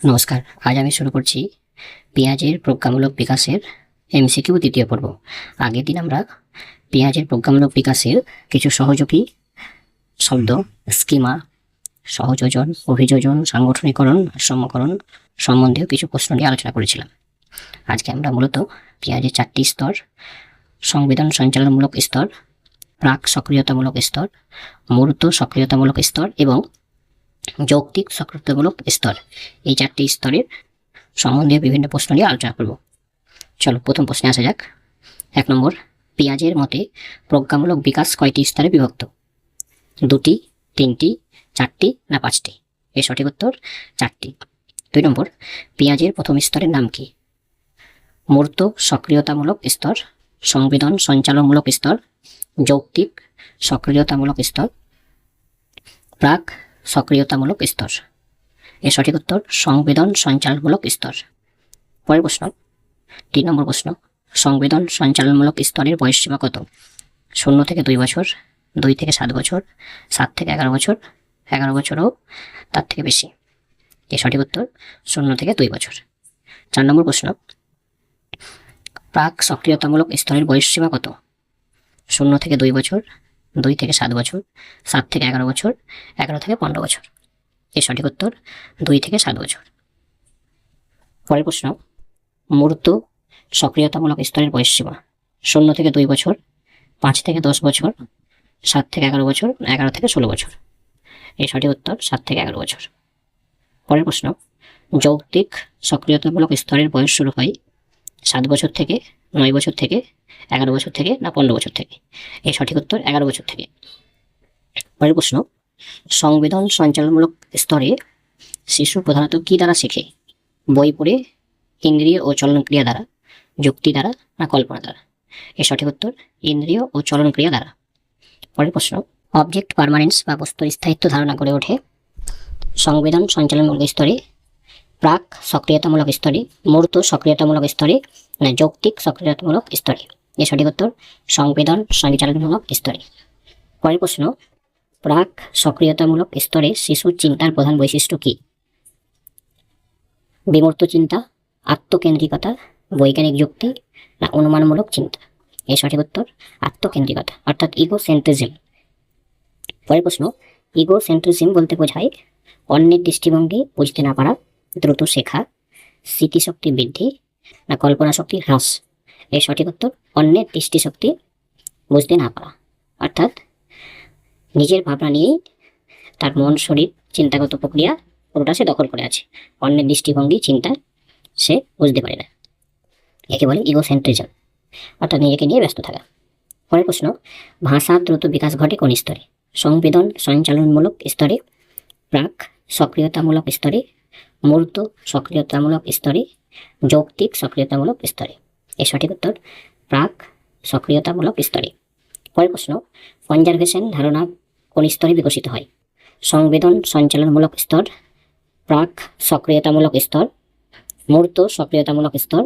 নমস্কার। আজ আমি শুরু করছি পেঁয়াজের প্রজ্ঞামূলক বিকাশের এমসিকিউ দ্বিতীয় পর্ব। আগের দিন আমরা পেঁয়াজের প্রজ্ঞামূলক বিকাশের কিছু সহযোগী শব্দ, স্কিমা, সহযোজন, অভিযোজন, সাংগঠনিকরণ, ভারসাম্যকরণ সম্বন্ধীয় কিছু প্রশ্ন নিয়ে আলোচনা করেছিলাম। আজকে আমরা মূলত পেঁয়াজের 4টি স্তর, সংবেদন সঞ্চালনমূলক স্তর, প্রাক সক্রিয়তামূলক স্তর, মূর্ত সক্রিয়তামূলক স্তর এবং যৌক্তিক সক্রিয়তামূলক স্তর, এই 4টি স্তরের সম্বন্ধে বিভিন্ন প্রশ্ন নিয়ে আলোচনা করব। চলো প্রথম প্রশ্নে আসা যাক। 1 নম্বর, পেঁয়াজের মতে প্রজ্ঞামূলক বিকাশ কয়টি স্তরে বিভক্ত? 2টি, 3টি, 4টি না 5টি? এর সঠিক উত্তর 4টি। 2 নম্বর, পেঁয়াজের প্রথম স্তরের নাম কি? মূর্ত সক্রিয়তামূলক স্তর, সংবেদন সঞ্চালনমূলক স্তর, যৌক্তিক সক্রিয়তামূলক স্তর, প্রাক সক্রিয়তামূলক স্তর। এর সঠিক উত্তর সংবেদন সঞ্চালনমূলক স্তর। পরের প্রশ্ন, 3 নম্বর প্রশ্ন, সংবেদন সঞ্চালনমূলক স্তরের বয়সসীমা কত? 0 থেকে 2 বছর, 2 থেকে 7 বছর, 7 থেকে 11 বছর, 11 বছরও তার থেকে বেশি? এর সঠিক উত্তর 0 থেকে 2 বছর। 4 নম্বর প্রশ্ন, প্রাক সক্রিয়তামূলক স্তরের বয়সসীমা কত? 0 থেকে 2 বছর, 2 থেকে 7 বছর, 7 থেকে 11 বছর, 11 থেকে 15 বছর? এর সঠিক উত্তর 2 থেকে 7 বছর। পরের প্রশ্ন, মূর্ত সক্রিয়তামূলক স্তরের বয়সসীমা 0 থেকে 2 বছর, 5 থেকে 10 বছর, 7 থেকে 11 বছর, 11 থেকে 16 বছর? এর সঠিক উত্তর 7 থেকে 11 বছর। পরের প্রশ্ন, যৌক্তিক সক্রিয়তামূলক স্তরের বয়স শুরু হয় 7 বছর থেকে, 9 বছর থেকে, 11 বছর থেকে না 15 বছর থেকে? এর সঠিক উত্তর 11 বছর থেকে। পরের প্রশ্ন, সংবেদন সঞ্চালনমূলক স্তরে শিশু প্রধানত কি দ্বারা শেখে? বই পড়ে, ইন্দ্রিয় ও চলন ক্রিয়া দ্বারা, যুক্তি দ্বারা না কল্পনা দ্বারা? এর সঠিক উত্তর ইন্দ্রিয় ও চলন ক্রিয়া দ্বারা। পরের প্রশ্ন, অবজেক্ট পার্মানেন্স বা বস্তুর স্থায়িত্ব ধারণা করে ওঠে সংবেদন সঞ্চালনমূলক স্তরে, প্রাক সক্রিয়তামূলক স্তরে, মূর্ত সক্রিয়তামূলক স্তরে না যৌক্তিক সক্রিয়তামূলক স্তরে? এর সঠিক উত্তর সংবেদন সঞ্চালনমূলক স্তরে। পরের প্রশ্ন, প্রাক সক্রিয়তামূলক স্তরে শিশুর চিন্তার প্রধান বৈশিষ্ট্য কি? বিমূর্ত চিন্তা, আত্মকেন্দ্রিকতা, বৈজ্ঞানিক যুক্তি না অনুমানমূলক চিন্তা? এর সঠিক উত্তর আত্মকেন্দ্রিকতা অর্থাৎ ইগোসেন্ট্রিজম। পরের প্রশ্ন, ইগোসেন্ট্রিজম বলতে বোঝায় অন্যের দৃষ্টিভঙ্গি বুঝতে না পারা, দ্রুত শেখা, স্মৃতিশক্তি বৃদ্ধি না কল্পনা শক্তি হ্রাস? এর সঠিক উত্তর অন্যের দৃষ্টিশক্তি বুঝতে না পারা অর্থাৎ নিজের ভাবনা নিয়েই তার মন, শরীর, চিন্তাগত প্রক্রিয়া পুরোটা সে দখল করে আছে, অন্যের দৃষ্টিভঙ্গি চিন্তা সে বুঝতে পারে না। একে বলে ইগোসেন্ট্রিজম অর্থাৎ নিজেকে নিয়ে ব্যস্ত থাকা। পরের প্রশ্ন, ভাষার দ্রুত বিকাশ ঘটে কোন স্তরে? সংবেদন সঞ্চালনমূলক স্তরে, প্রাক সক্রিয়তামূলক স্তরে, মূর্ত সক্রিয়তামূলক স্তরে, যৌক্তিক সক্রিয়তামূলক স্তরে? এর সঠিক উত্তর প্রাক সক্রিয়তামূলক স্তরে। পরের প্রশ্ন, কনজারভেশন ধারণা কোন স্তরে বিকশিত হয়? সংবেদন সঞ্চালনমূলক স্তর, প্রাক সক্রিয়তামূলক স্তর, মূর্ত সক্রিয়তামূলক স্তর,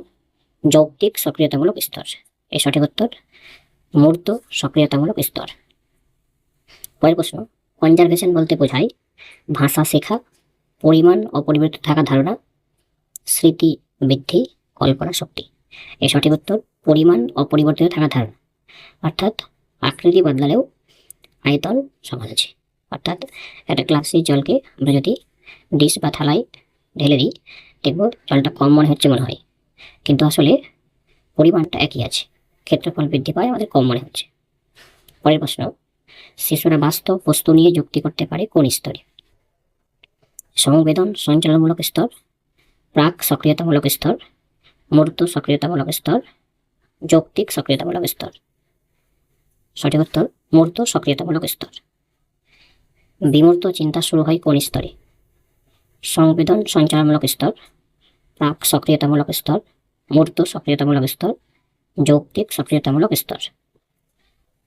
যৌক্তিক সক্রিয়তামূলক স্তর? এর সঠিক উত্তর মূর্ত সক্রিয়তামূলক স্তর। পরের প্রশ্ন, কনজারভেশন বলতে বোঝায় ভাষা শেখা, পরিমাণ অপরিবর্তিত থাকা ধারণা, স্মৃতি বৃদ্ধি, কল্পনা শক্তি? এর সঠিক উত্তর পরিমাণ অপরিবর্তিত থাকা ধারণা অর্থাৎ আকৃতি বদলালেও আয়তন সমান আছে। অর্থাৎ একটা গ্লাসের জলকে আমরা যদি ডিশ বা থালায় ঢেলে দিই, দেখব জলটা কম মনে হয়, কিন্তু আসলে পরিমাণটা একই আছে, ক্ষেত্রফল বৃদ্ধি পায়, আমাদের কম মনে হচ্ছে। পরের প্রশ্ন, শিশুরা বাস্তব বস্তু নিয়ে যুক্তি করতে পারে কোন স্তরে? সংবেদন সঞ্চালনমূলক স্তর, প্রাক সক্রিয়তামূলক স্তর, মূর্ত সক্রিয়তামূলক স্তর, যৌক্তিক সক্রিয়তামূলক স্তর? সঠিক উত্তর মূর্ত সক্রিয়তামূলক স্তর। বিমূর্ত চিন্তা শুরু হয় কোন স্তরে? সংবেদন সঞ্চালনমূলক স্তর, প্রাক সক্রিয়তামূলক স্তর, মূর্ত সক্রিয়তামূলক স্তর, যৌক্তিক সক্রিয়তামূলক স্তর?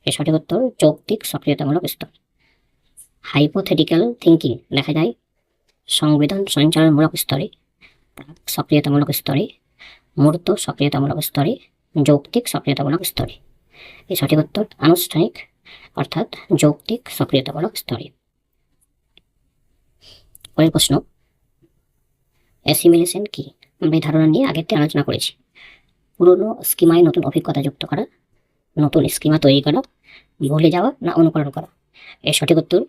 এর সঠিক উত্তর যৌক্তিক সক্রিয়তামূলক স্তর। হাইপোথেটিক্যাল থিঙ্কিং দেখা যায় সংবেদন সঞ্চালনমূলক স্তরে, প্রাক সক্রিয়তামূলক স্তরে, মূর্ত সক্রিয়তামূলক স্তরে, যৌক্তিক সক্রিয়তামূলক স্তরে? এর সঠিক উত্তর আনুষ্ঠানিক অর্থাৎ যৌক্তিক সক্রিয়তামূলক স্তরে। পরের প্রশ্ন, অ্যাসিমিলেশন কি? আমরা এই ধারণা নিয়ে আগের আলোচনা করেছি। পুরনো স্কিমায় নতুন অভিজ্ঞতা যুক্ত করা, নতুন স্কিমা তৈরি করা, ভুলে যাওয়া না অনুকরণ করা। এর সঠিক উত্তর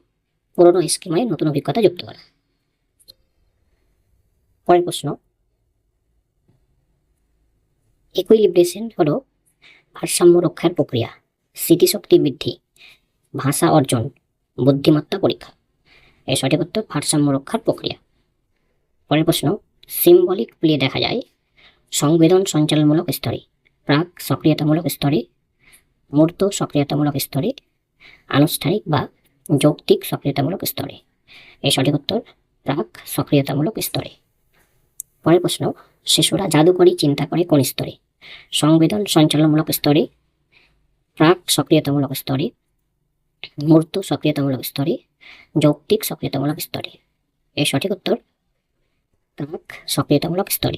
পুরনো স্কিমায় নতুন অভিজ্ঞতা যুক্ত করা। পরের প্রশ্ন, ইকুইলিব্রেশন হলো ভারসাম্য রক্ষার প্রক্রিয়া, স্মৃতিশক্তি বৃদ্ধি, ভাষা অর্জন, বুদ্ধিমত্তা পরীক্ষা। এর সঠিক উত্তর ভারসাম্য রক্ষার প্রক্রিয়া। পরের প্রশ্ন, সিম্বলিক প্লে দেখা যায় সংবেদন সঞ্চালনমূলক স্তরে, প্রাক সক্রিয়তামূলক স্তরে, মূর্ত সক্রিয়তামূলক স্তরে, আনুষ্ঠানিক বা যৌক্তিক সক্রিয়তামূলক স্তরে। এর সঠিক উত্তর প্রাক সক্রিয়তামূলক স্তরে। পরের প্রশ্ন, শিশুরা জাদুকরী চিন্তা করে কোন স্তরে? সংবেদন সঞ্চালনমূলক স্তরে, প্রাক সক্রিয়তামূলক স্তরে, মূর্ত সক্রিয়তামূলক স্তরে, যৌক্তিক সক্রিয়তামূলক স্তরে। এর সঠিক উত্তর প্রাক সক্রিয়তামূলক স্তরে।